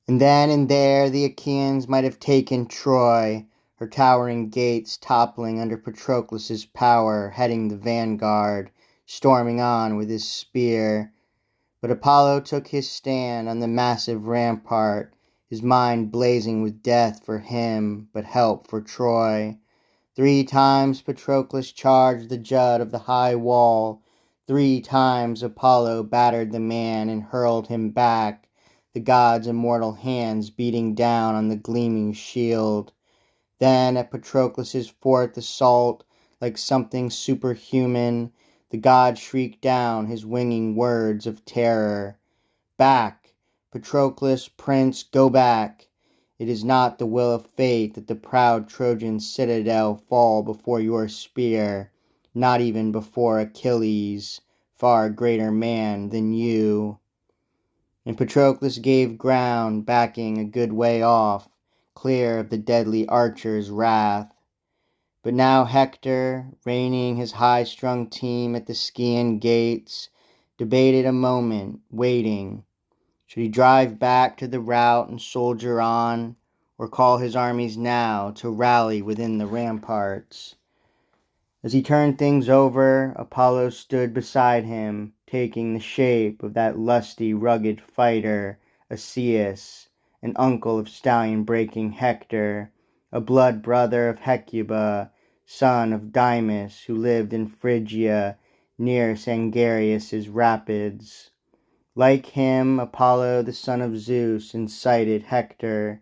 And then and there the Achaeans might have taken Troy, her towering gates toppling under Patroclus's power, heading the vanguard, storming on with his spear. But Apollo took his stand on the massive rampart, his mind blazing with death for him, but help for Troy. 3 times Patroclus charged the jut of the high wall. 3 times Apollo battered the man and hurled him back, the god's immortal hands beating down on the gleaming shield. Then at Patroclus's fourth assault, like something superhuman, the god shrieked down his winging words of terror. Back! Patroclus, prince, go back! It is not the will of fate that the proud Trojan citadel fall before your spear, not even before Achilles, far greater man than you. And Patroclus gave ground, backing a good way off, clear of the deadly archer's wrath. But now Hector, reining his high-strung team at the Scaean gates, debated a moment, waiting. Should he drive back to the rout and soldier on, or call his armies now to rally within the ramparts? As he turned things over, Apollo stood beside him, taking the shape of that lusty, rugged fighter, Asius, an uncle of stallion-breaking Hector, a blood brother of Hecuba, son of Dymas, who lived in Phrygia near Sangarius's rapids. Like him, Apollo, the son of Zeus, incited Hector.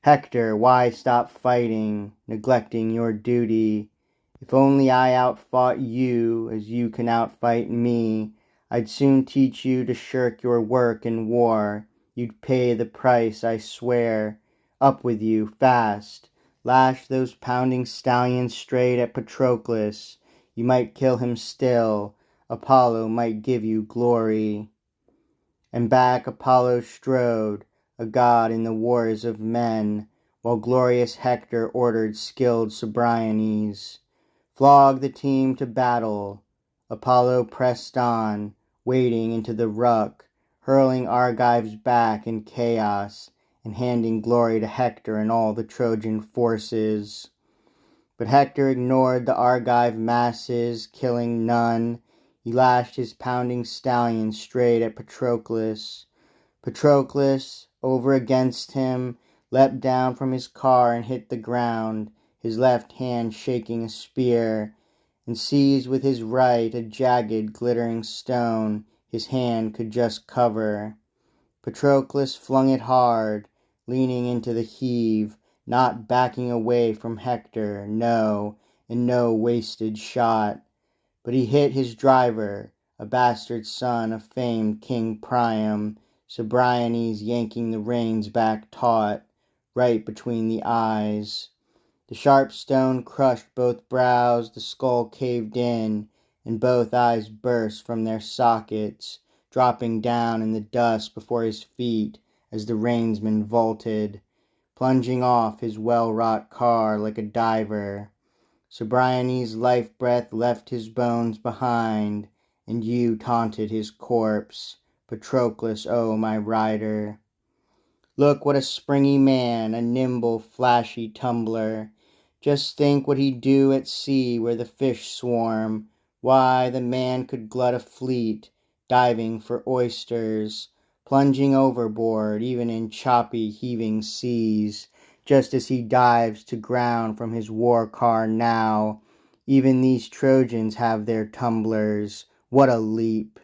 Hector, why stop fighting, neglecting your duty? If only I outfought you as you can outfight me, I'd soon teach you to shirk your work in war. You'd pay the price, I swear. Up with you, fast. Lash those pounding stallions straight at Patroclus. You might kill him still. Apollo might give you glory. And back Apollo strode, a god in the wars of men, while glorious Hector ordered skilled Cebriones. Flog the team to battle. Apollo pressed on, wading into the ruck, hurling Argives back in chaos, and handing glory to Hector and all the Trojan forces. But Hector ignored the Argive masses, killing none. He lashed his pounding stallion straight at Patroclus. Patroclus, over against him, leapt down from his car and hit the ground, his left hand shaking a spear, and seized with his right a jagged, glittering stone his hand could just cover. Patroclus flung it hard, leaning into the heave, not backing away from Hector, no, and no wasted shot. But he hit his driver, a bastard son of famed King Priam, Cebriones yanking the reins back taut, right between the eyes. The sharp stone crushed both brows, the skull caved in, and both eyes burst from their sockets, dropping down in the dust before his feet as the reinsman vaulted, plunging off his well-wrought car like a diver. Cebriones' life-breath left his bones behind, and you taunted his corpse, Patroclus, oh my rider. Look what a springy man, a nimble, flashy tumbler. Just think what he'd do at sea where the fish swarm. Why, the man could glut a fleet, diving for oysters, plunging overboard even in choppy, heaving seas, just as he dives to ground from his war car now. Even these Trojans have their tumblers. What a leap!